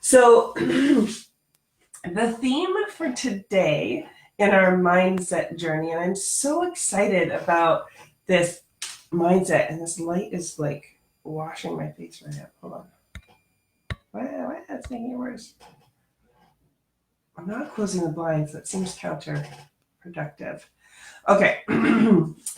So, the theme for today in our mindset journey, and I'm so excited about this mindset, and this light is like washing my face right now. Hold on. Why that's making it worse? I'm not closing the blinds. That seems counterproductive. Okay.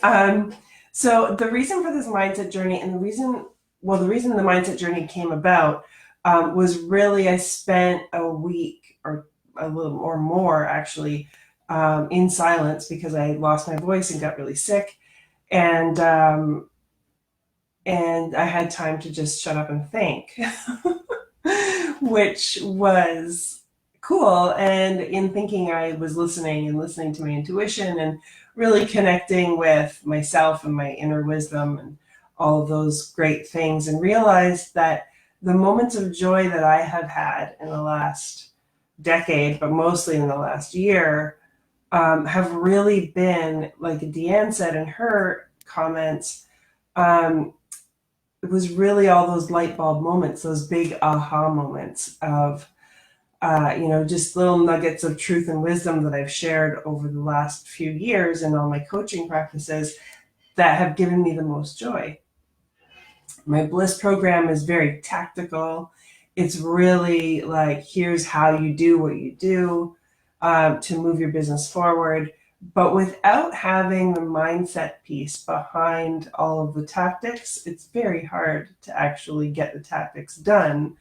um, so, the reason for this mindset journey, and the reason the mindset journey came about was really I spent a week or a little or more actually in silence because I lost my voice and got really sick, and and I had time to just shut up and think, which was cool. And in thinking, I was listening and listening to my intuition and really connecting with myself and my inner wisdom and all of those great things, and realized that the moments of joy that I have had in the last decade, but mostly in the last year, have really been, like Deanne said in her comments, um, it was really all those light bulb moments, those big aha moments of, just little nuggets of truth and wisdom that I've shared over the last few years in all my coaching practices that have given me the most joy. My Bliss program is very tactical. It's really like, here's how you do what you do to move your business forward, but without having the mindset piece behind all of the tactics, it's very hard to actually get the tactics done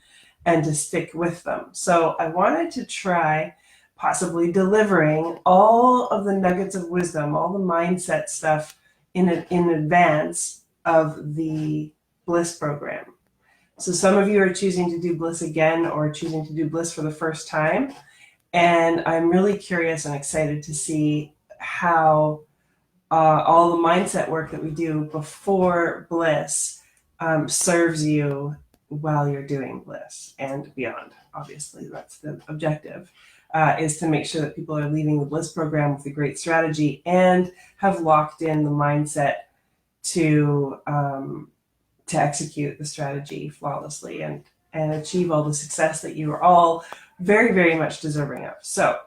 and to stick with them. So I wanted to try possibly delivering all of the nuggets of wisdom, all the mindset stuff in advance of the Bliss program. So some of you are choosing to do Bliss again or choosing to do Bliss for the first time. And I'm really curious and excited to see how all the mindset work that we do before Bliss serves you while you're doing Bliss and beyond. Obviously, that's the objective, is to make sure that people are leaving the Bliss program with a great strategy and have locked in the mindset to execute the strategy flawlessly and achieve all the success that you are all very, very much deserving of. So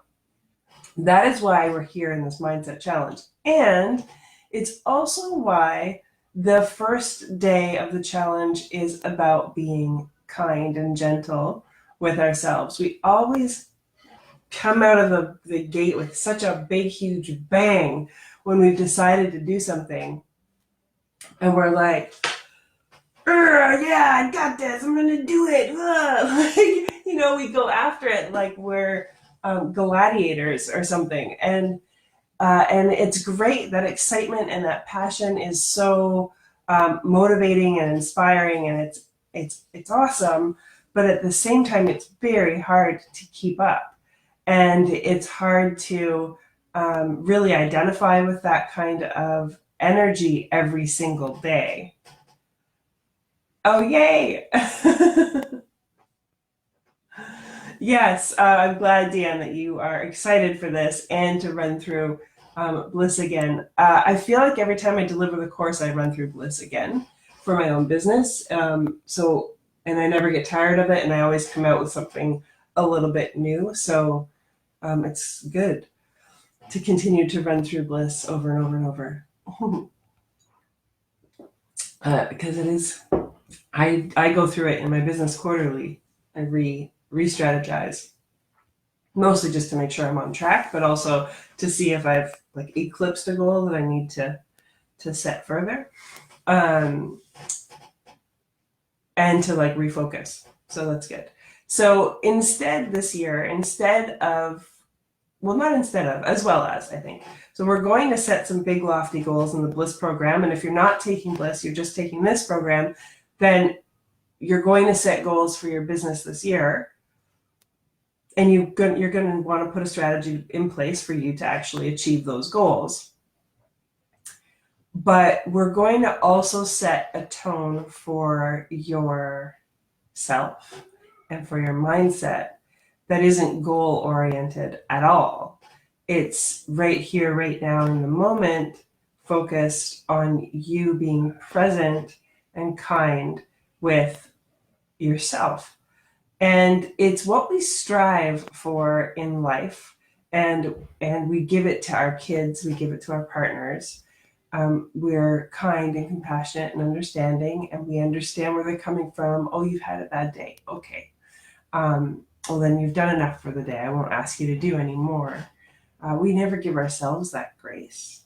that is why we're here in this mindset challenge. And it's also why the first day of the challenge is about being kind and gentle with ourselves. We always come out of the gate with such a big, huge bang when we've decided to do something. And we're like, yeah, I got this. I'm going to do it. We go after it like we're gladiators or something. And it's great. That excitement and that passion is so motivating and inspiring, and it's awesome. But at the same time, it's very hard to keep up, and it's hard to really identify with that kind of energy every single day. Oh, yay! Yes, I'm glad, Dan, that you are excited for this and to run through Bliss again. I feel like every time I deliver the course, I run through Bliss again for my own business. And I never get tired of it, and I always come out with something a little bit new. So it's good to continue to run through Bliss over and over and over. Because it is, I go through it in my business quarterly. I re-strategize, mostly just to make sure I'm on track, but also to see if I've like eclipsed a goal that I need to set further, and to like refocus. So that's good. So instead this year, as well as, I think. So we're going to set some big lofty goals in the Bliss program. And if you're not taking Bliss, you're just taking this program, then you're going to set goals for your business this year. And you're going to want to put a strategy in place for you to actually achieve those goals. But we're going to also set a tone for yourself and for your mindset that isn't goal oriented at all. It's right here, right now, in the moment, focused on you being present and kind with yourself. And it's what we strive for in life. And we give it to our kids, we give it to our partners. We're kind and compassionate and understanding, and we understand where they're coming from. Oh, you've had a bad day. Okay. Well, then you've done enough for the day. I won't ask you to do any more. We never give ourselves that grace,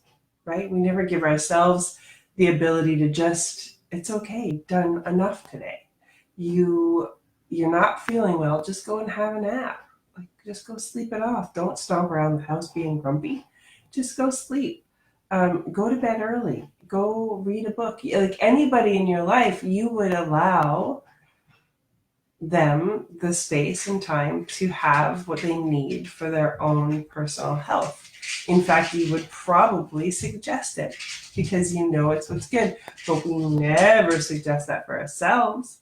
right? We never give ourselves the ability to just, it's okay, done enough today. You're not feeling well, just go and have a nap. Like, just go sleep it off. Don't stomp around the house being grumpy. Just go sleep. Go to bed early. Go read a book. Like anybody in your life, you would allow them the space and time to have what they need for their own personal health. In fact, you would probably suggest it because you know it's what's good, but we never suggest that for ourselves.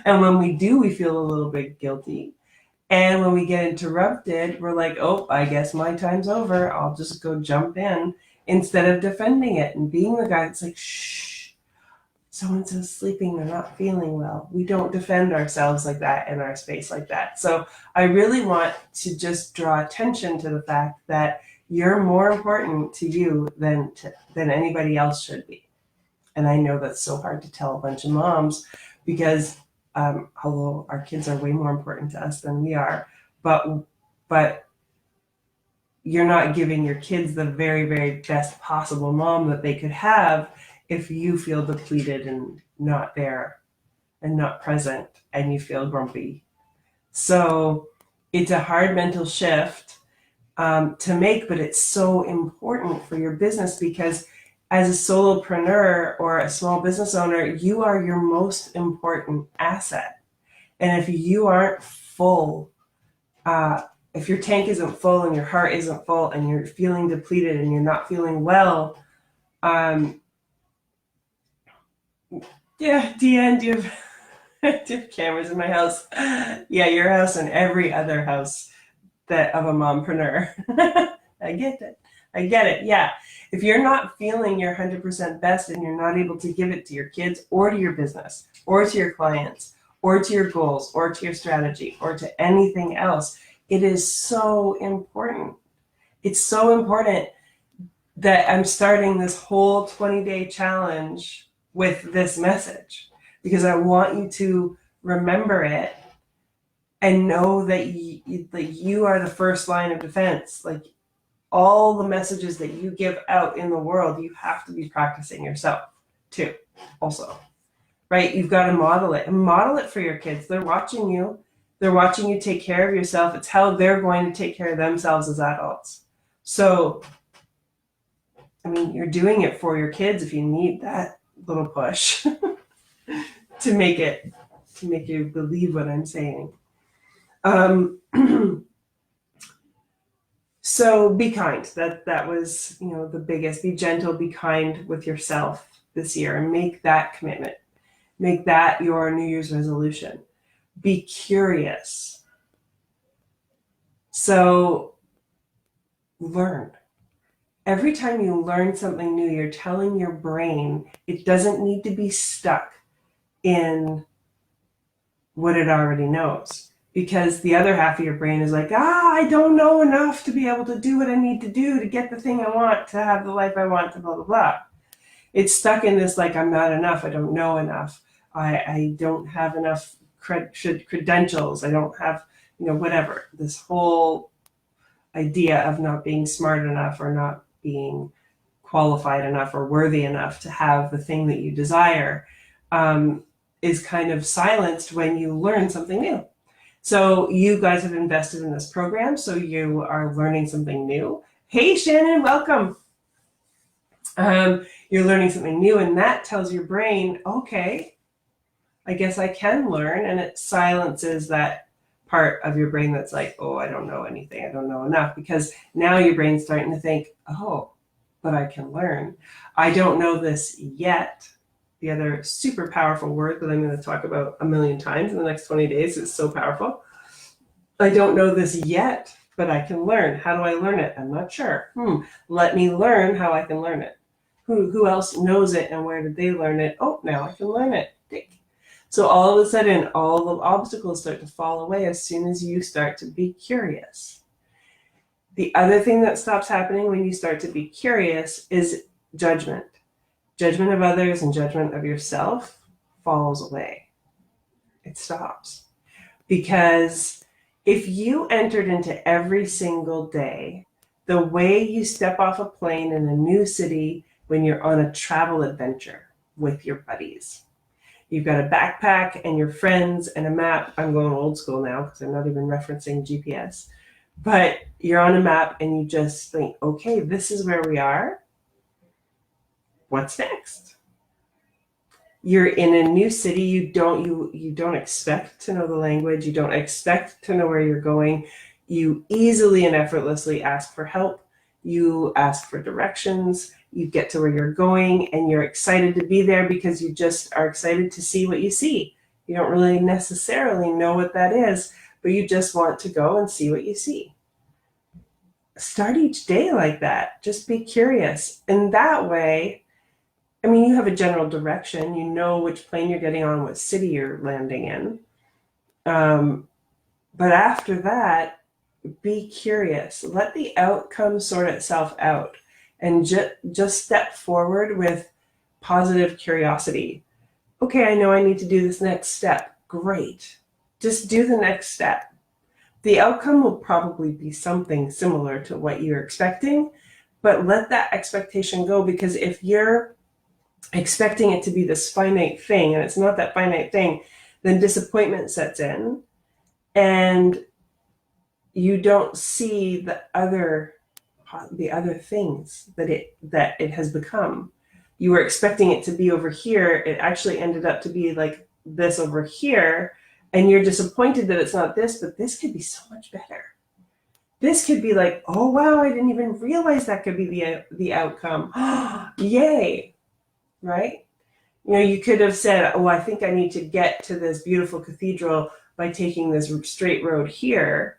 And when we do, we feel a little bit guilty. And when we get interrupted, we're like, oh, I guess my time's over. I'll just go jump in instead of defending it and being the guy that's like, shh, so-and-so's sleeping, they're not feeling well. We don't defend ourselves like that in our space like that. So I really want to just draw attention to the fact that you're more important to you than anybody else should be. And I know that's so hard to tell a bunch of moms because although our kids are way more important to us than we are, but you're not giving your kids the very, very best possible mom that they could have if you feel depleted and not there and not present and you feel grumpy. So it's a hard mental shift to make, but it's so important for your business because as a solopreneur or a small business owner, you are your most important asset. And if you aren't full, if your tank isn't full and your heart isn't full and you're feeling depleted and you're not feeling well, yeah, Deanne, do you have cameras in my house? Yeah, your house and every other house that of a mompreneur. I get it. I get it. Yeah. If you're not feeling your 100% best and you're not able to give it to your kids or to your business or to your clients or to your goals or to your strategy or to anything else, it is so important. It's so important that I'm starting this whole 20-day challenge with this message because I want you to remember it and know that you are the first line of defense. Like all the messages that you give out in the world, you have to be practicing yourself too, also, right? You've got to model it and model it for your kids. They're watching you. They're watching you take care of yourself. It's how they're going to take care of themselves as adults. So, I mean, you're doing it for your kids if you need that little push to make you believe what I'm saying. So be kind. That was, the biggest. Be gentle, be kind with yourself this year and make that commitment. Make that your New Year's resolution. Be curious. So learn. Every time you learn something new, you're telling your brain it doesn't need to be stuck in what it already knows. Because the other half of your brain is like, I don't know enough to be able to do what I need to do to get the thing I want, to have the life I want, to blah, blah, blah. It's stuck in this, like, I'm not enough. I don't know enough. I don't have enough credentials. I don't have, whatever. This whole idea of not being smart enough or not being qualified enough or worthy enough to have the thing that you desire is kind of silenced when you learn something new. So you guys have invested in this program, so you are learning something new. Hey, Shannon, welcome. You're learning something new, and that tells your brain, okay, I guess I can learn, and it silences that part of your brain that's like, oh, I don't know anything, I don't know enough, because now your brain's starting to think, oh, but I can learn. I don't know this yet. The other super powerful word that I'm going to talk about a million times in the next 20 days is so powerful. I don't know this yet, but I can learn. How do I learn it? I'm not sure. Let me learn how I can learn it. Who else knows it and where did they learn it? Oh, now I can learn it. So all of a sudden, all the obstacles start to fall away as soon as you start to be curious. The other thing that stops happening when you start to be curious is judgment. Judgment of others and judgment of yourself falls away. It stops. Because if you entered into every single day the way you step off a plane in a new city when you're on a travel adventure with your buddies, you've got a backpack and your friends and a map. I'm going old school now because I'm not even referencing GPS. But you're on a map and you just think, okay, this is where we are. What's next? You're in a new city. You don't expect to know the language. You don't expect to know where you're going. You easily and effortlessly ask for help. You ask for directions. You get to where you're going and you're excited to be there because you just are excited to see what you see. You don't really necessarily know what that is, but you just want to go and see what you see. Start each day like that. Just be curious. And that way, I mean, you have a general direction. You know which plane you're getting on, what city you're landing in. But after that, be curious. Let the outcome sort itself out and just step forward with positive curiosity. Okay, I know I need to do this next step. Great. Just do the next step. The outcome will probably be something similar to what you're expecting, but let that expectation go, because if you're expecting it to be this finite thing and it's not that finite thing, then disappointment sets in and you don't see the other things that it has become. You were expecting it to be over here. It actually ended up to be like this over here. And you're disappointed that it's not this, but this could be so much better. This could be like, oh, wow, I didn't even realize that could be the outcome. Yay, right? You know, you could have said, oh, I think I need to get to this beautiful cathedral by taking this straight road here.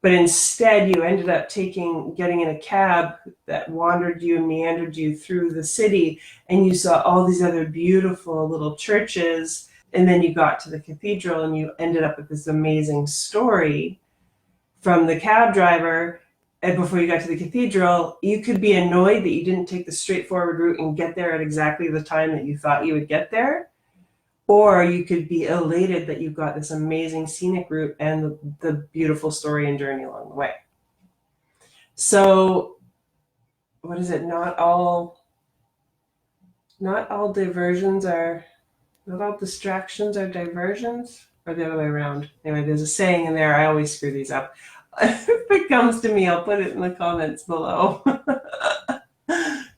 But instead, you ended up getting in a cab that wandered you and meandered you through the city, and you saw all these other beautiful little churches. And then you got to the cathedral and you ended up with this amazing story from the cab driver. And before you got to the cathedral, you could be annoyed that you didn't take the straightforward route and get there at exactly the time that you thought you would get there. Or you could be elated that you got this amazing scenic route and the beautiful story and journey along the way. So, what is it? Not all diversions are... Not all distractions are diversions, or the other way around. Anyway, there's a saying in there. I always screw these up. If it comes to me, I'll put it in the comments below.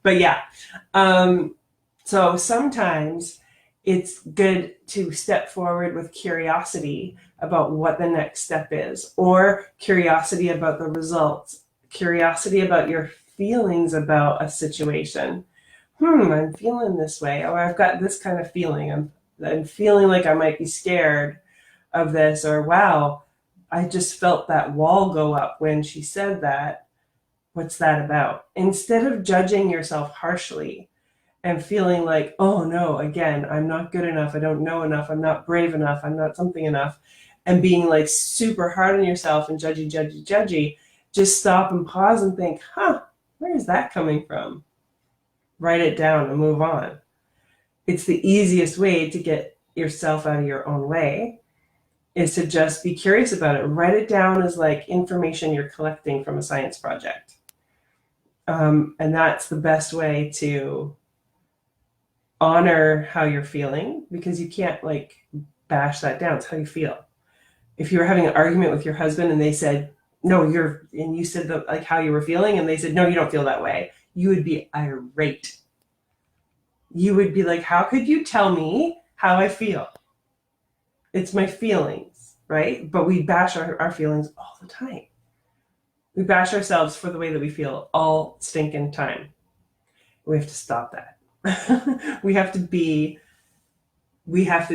But yeah, so sometimes it's good to step forward with curiosity about what the next step is, or curiosity about the results, curiosity about your feelings about a situation. I'm feeling this way, or I've got this kind of feeling. I'm feeling like I might be scared of this, or wow, I just felt that wall go up when she said that. What's that about? Instead of judging yourself harshly and feeling like, oh no, again, I'm not good enough, I don't know enough, I'm not brave enough, I'm not something enough, and being like super hard on yourself and judgy, just stop and pause and think, where is that coming from? Write it down and move on. It's the easiest way to get yourself out of your own way, is to just be curious about it. Write it down as like information you're collecting from a science project. And that's the best way to honor how you're feeling, because you can't like bash that down. It's how you feel. If you were having an argument with your husband and they said, no, and you said like how you were feeling, and they said, no, you don't feel that way, you would be irate. You would be like, how could you tell me how I feel? It's my feelings, right? But we bash our feelings all the time. We bash ourselves for the way that we feel all stinking time. We have to stop that. We have to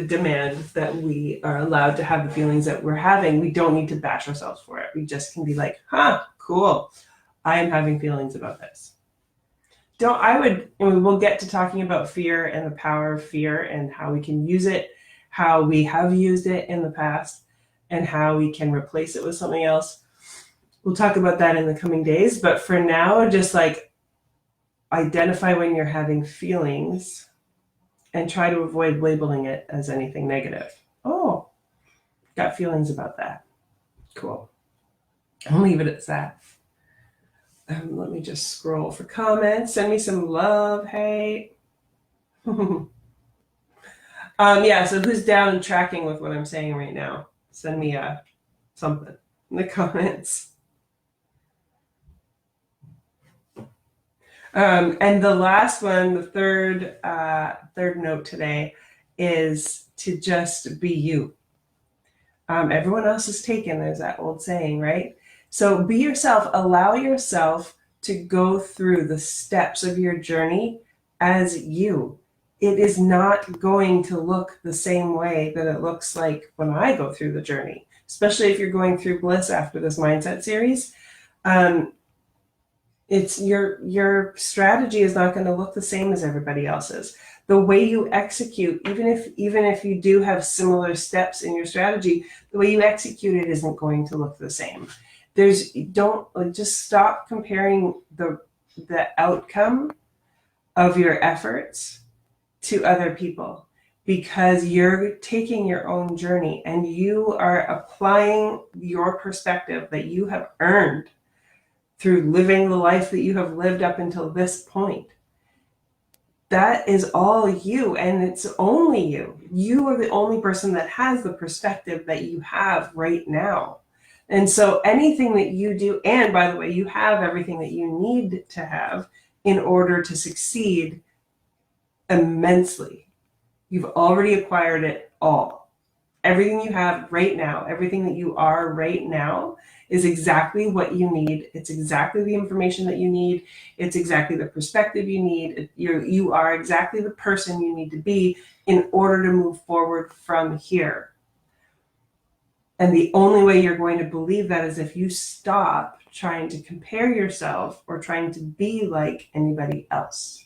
demand that we are allowed to have the feelings that we're having. We don't need to bash ourselves for it. We just can be like, cool. I am having feelings about this. And we'll get to talking about fear and the power of fear and how we can use it, how we have used it in the past, and how we can replace it with something else. We'll talk about that in the coming days. But for now, just like identify when you're having feelings and try to avoid labeling it as anything negative. Oh, got feelings about that. Cool. I'll leave it at that. Let me just scroll for comments. Send me some love. Hey. Yeah, so who's down and tracking with what I'm saying right now? Send me something in the comments. And the last one, the third note today, is to just be you. Everyone else is taken, there's that old saying, right? So be yourself. Allow yourself to go through the steps of your journey as you. It is not going to look the same way that it looks like when I go through the journey, especially if you're going through bliss after this mindset series. It's your strategy is not going to look the same as everybody else's. The way you execute, even if you do have similar steps in your strategy, the way you execute it isn't going to look the same. Just stop comparing the outcome of your efforts to other people, because you're taking your own journey and you are applying your perspective that you have earned through living the life that you have lived up until this point. That is all you, and it's only you. You are the only person that has the perspective that you have right now. And so anything that you do, and by the way, you have everything that you need to have in order to succeed immensely. You've already acquired it all. Everything you have right now, everything that you are right now is exactly what you need. It's exactly the information that you need. It's exactly the perspective you need. You are exactly the person you need to be in order to move forward from here. And the only way you're going to believe that is if you stop trying to compare yourself or trying to be like anybody else.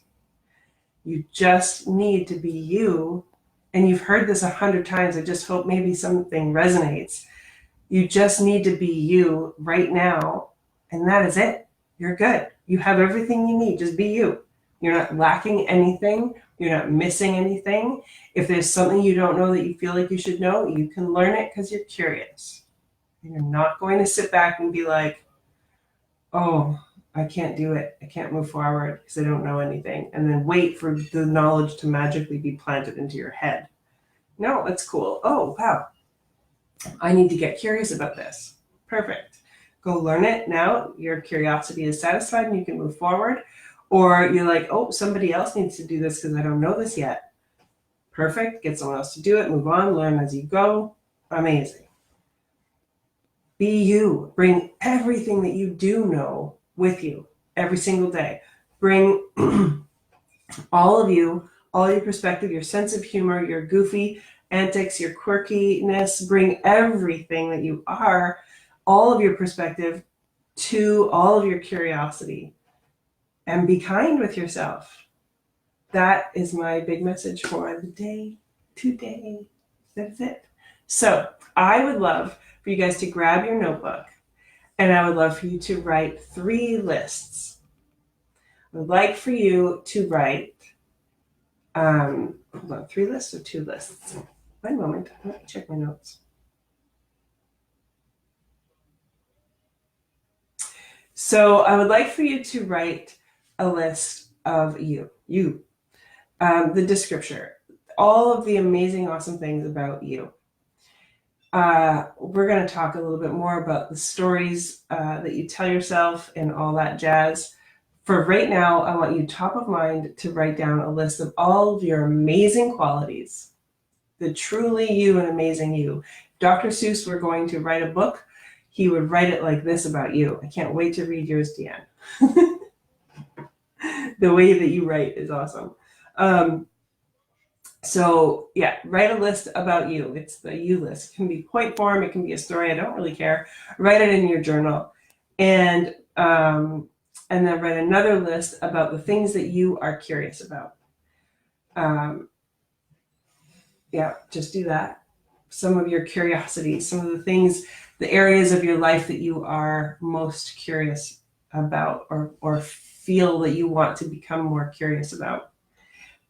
You just need to be you. And you've heard this 100 times. I just hope maybe something resonates. You just need to be you right now, and that is it. You're good. You have everything you need. Just be you. You're not lacking anything. You're not missing anything. If there's something you don't know that you feel like you should know, you can learn it because you're curious. And you're not going to sit back and be like, oh, I can't do it. I can't move forward because I don't know anything. And then wait for the knowledge to magically be planted into your head. No, that's cool. Oh, wow. I need to get curious about this. Perfect. Go learn it. Now your curiosity is satisfied and you can move forward. Or you're like, oh, somebody else needs to do this because I don't know this yet. Perfect. Get someone else to do it. Move on. Learn as you go. Amazing. Be you. Bring everything that you do know with you every single day. Bring all of you, all your perspective, your sense of humor, your goofy antics, your quirkiness. Bring everything that you are, all of your perspective, to all of your curiosity, and be kind with yourself. That is my big message for the day today. That's it. So I would love for you guys to grab your notebook, and I would love for you to write 3 lists. I would like for you to write, hold on, 3 lists or 2 lists? One moment, let me check my notes. So I would like for you to write a list of you, the descriptor, all of the amazing, awesome things about you. We're going to talk a little bit more about the stories that you tell yourself and all that jazz. For right now, I want you top of mind to write down a list of all of your amazing qualities, the truly you and amazing you. If Dr. Seuss were going to write a book, he would write it like this about you. I can't wait to read yours, Deanne. The way that you write is awesome. So yeah, write a list about you. It's the you list. It can be point form. It can be a story. I don't really care. Write it in your journal. And then write another list about the things that you are curious about. Yeah, just do that. Some of your curiosities, some of the things, the areas of your life that you are most curious about, or feel that you want to become more curious about.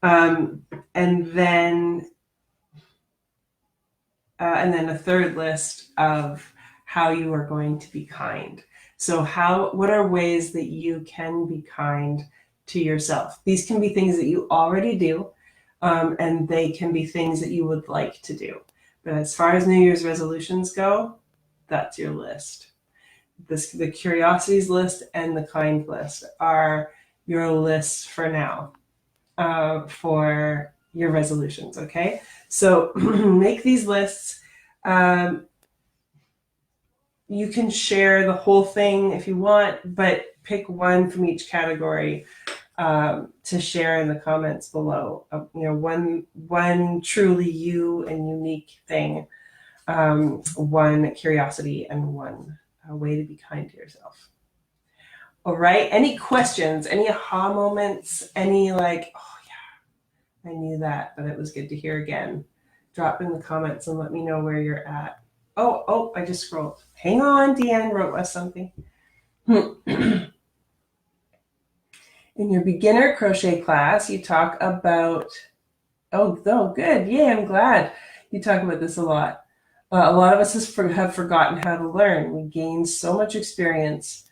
Um, and then and then a third list of how you are going to be kind. So what are ways that you can be kind to yourself? These can be things that you already do, and they can be things that you would like to do. But as far as New Year's resolutions go, that's your list. The curiosities list and the kind list are your lists for now, for your resolutions. Okay, so make these lists. Um, you can share the whole thing if you want, but pick one from each category, to share in the comments below. One truly you and unique thing, one curiosity, and one way to be kind to yourself. All right. Any questions? Any aha moments? Any like, oh yeah, I knew that, but it was good to hear again. Drop in the comments and let me know where you're at. Oh, I just scrolled. Hang on, Deanne wrote us something. In your beginner crochet class, you talk about, oh, good. Yay, I'm glad you talk about this a lot. A lot of us have forgotten how to learn. We gain so much experience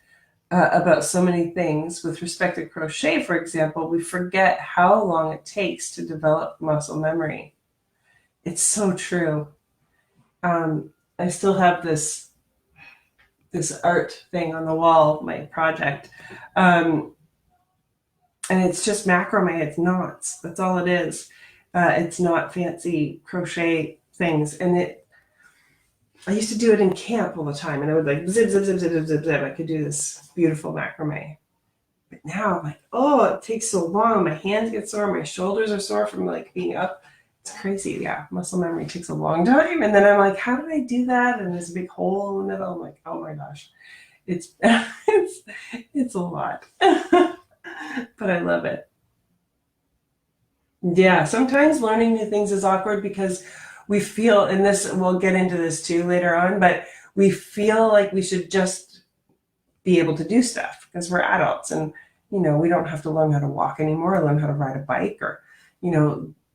about so many things. With respect to crochet, for example, we forget how long it takes to develop muscle memory. It's so true. I still have this art thing on the wall, my project, and it's just macrame. It's knots. That's all it is. It's not fancy crochet things, and I used to do it in camp all the time, and I would like zip, zip, zip, zip, zip, zip, zip. I could do this beautiful macrame. But now I'm like, oh, it takes so long. My hands get sore. My shoulders are sore from like being up. It's crazy. Yeah, muscle memory takes a long time. And then I'm like, how did I do that? And there's a big hole in the middle. I'm like, oh my gosh, it's it's a lot, but I love it. Yeah, sometimes learning new things is awkward because we feel, and this we'll get into this too later on, but we feel like we should just be able to do stuff because we're adults, and we don't have to learn how to walk anymore, or learn how to ride a bike, or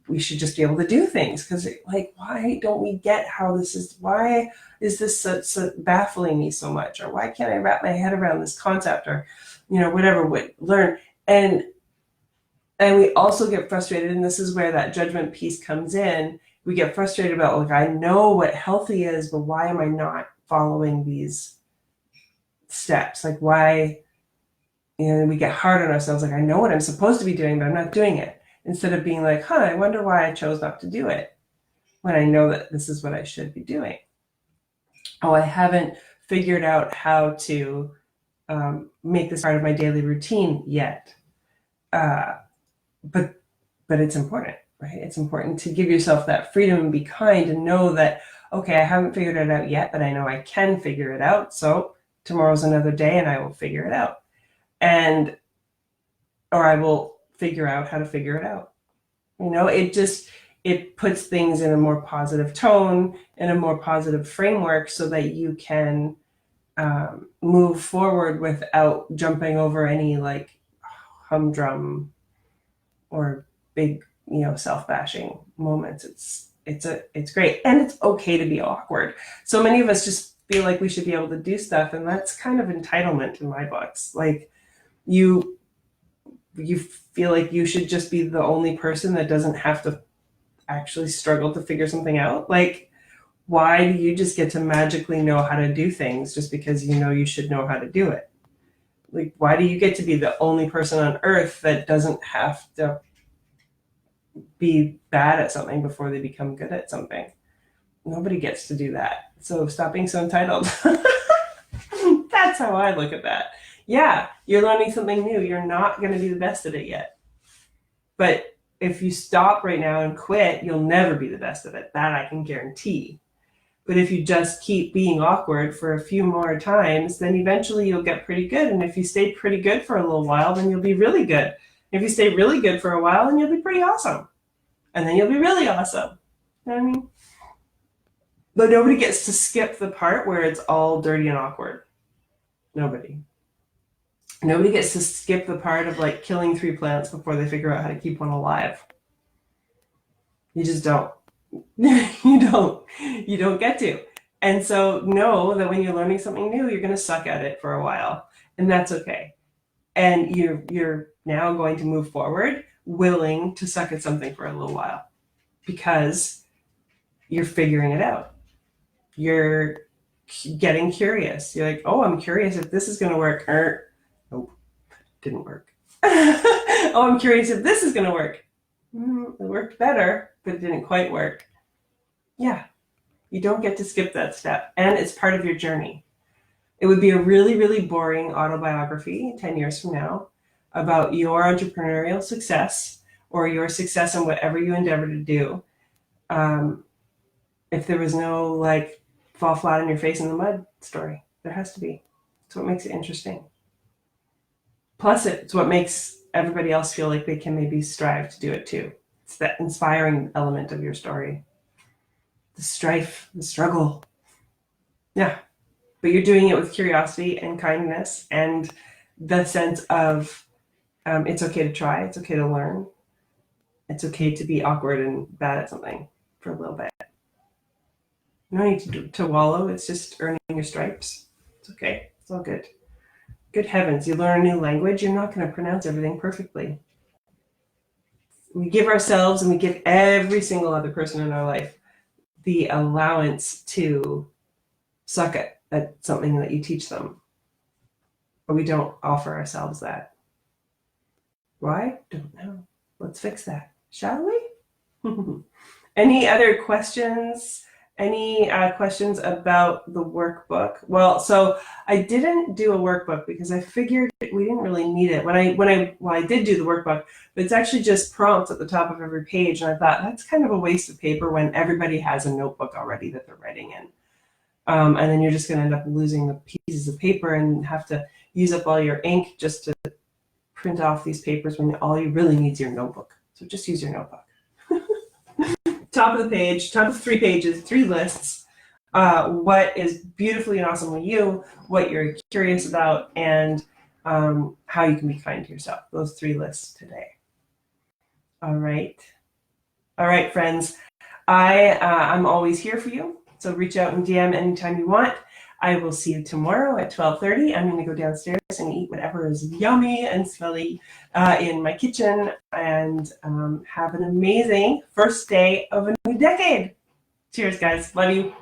we should just be able to do things. Because like, why don't we get how this is? Why is this so baffling me so much? Or why can't I wrap my head around this concept? Or whatever we learn. And we also get frustrated, and this is where that judgment piece comes in. We get frustrated about, like, I know what healthy is, but why am I not following these steps? Like, why? And we get hard on ourselves. Like, I know what I'm supposed to be doing, but I'm not doing it. Instead of being like, I wonder why I chose not to do it when I know that this is what I should be doing. Oh, I haven't figured out how to make this part of my daily routine yet. But it's important, right? It's important to give yourself that freedom and be kind and know that, okay, I haven't figured it out yet, but I know I can figure it out. So tomorrow's another day and I will figure it out. Or I will figure out how to figure it out. It puts things in a more positive tone, in a more positive framework, so that you can move forward without jumping over any like humdrum or big, self-bashing moments. It's great, and it's okay to be awkward. So many of us just feel like we should be able to do stuff, and that's kind of entitlement in my books. Like, you feel like you should just be the only person that doesn't have to actually struggle to figure something out. Like, why do you just get to magically know how to do things just because you should know how to do it? Like, why do you get to be the only person on earth that doesn't have to be bad at something before they become good at something? Nobody gets to do that. So stop being so entitled. That's how I look at that. Yeah, you're learning something new. You're not going to be the best at it yet. But if you stop right now and quit, you'll never be the best at it. That I can guarantee. But if you just keep being awkward for a few more times, then eventually you'll get pretty good. And if you stay pretty good for a little while, then you'll be really good. If you stay really good for a while, then you'll be pretty awesome. And then you'll be really awesome. You know what I mean? But nobody gets to skip the part where it's all dirty and awkward. Nobody. Nobody gets to skip the part of like killing 3 plants before they figure out how to keep one alive. You just don't. You don't get to. And so know that when you're learning something new, you're going to suck at it for a while, and that's okay. And you're now going to move forward willing to suck at something for a little while because you're figuring it out. You're getting curious. You're like, oh, I'm curious if this is going to work. Nope, didn't work. Oh, I'm curious if this is going to work. It worked better, but it didn't quite work. Yeah, you don't get to skip that step, and it's part of your journey. It would be a really, really boring autobiography 10 years from now about your entrepreneurial success or your success in whatever you endeavor to do. If there was no like fall flat on your face in the mud story, there has to be. It's what makes it interesting. Plus, it's what makes everybody else feel like they can maybe strive to do it too. It's that inspiring element of your story. The strife, the struggle. Yeah. But you're doing it with curiosity and kindness and the sense of it's okay to try, it's okay to learn, it's okay to be awkward and bad at something for a little bit. You don't need to wallow, it's just earning your stripes. It's okay, it's all good. Good heavens, you learn a new language, you're not going to pronounce everything perfectly. We give ourselves and we give every single other person in our life the allowance to suck at something that you teach them. But we don't offer ourselves that. Why? Don't know. Let's fix that, shall we? Any other questions? Any questions about the workbook? Well, so I didn't do a workbook because I figured we didn't really need it. When I did do the workbook, but it's actually just prompts at the top of every page, and I thought that's kind of a waste of paper when everybody has a notebook already that they're writing in. And then you're just going to end up losing the pieces of paper and have to use up all your ink just to print off these papers when all you really need is your notebook. So just use your notebook. Top of the page, top of 3 pages, 3 lists. What is beautifully and awesomely you, what you're curious about, and how you can be kind to yourself. Those 3 lists today. All right, friends. I'm always here for you. So reach out and DM anytime you want. I will see you tomorrow at 12:30. I'm going to go downstairs and eat whatever is yummy and smelly in my kitchen and have an amazing first day of a new decade. Cheers, guys. Love you.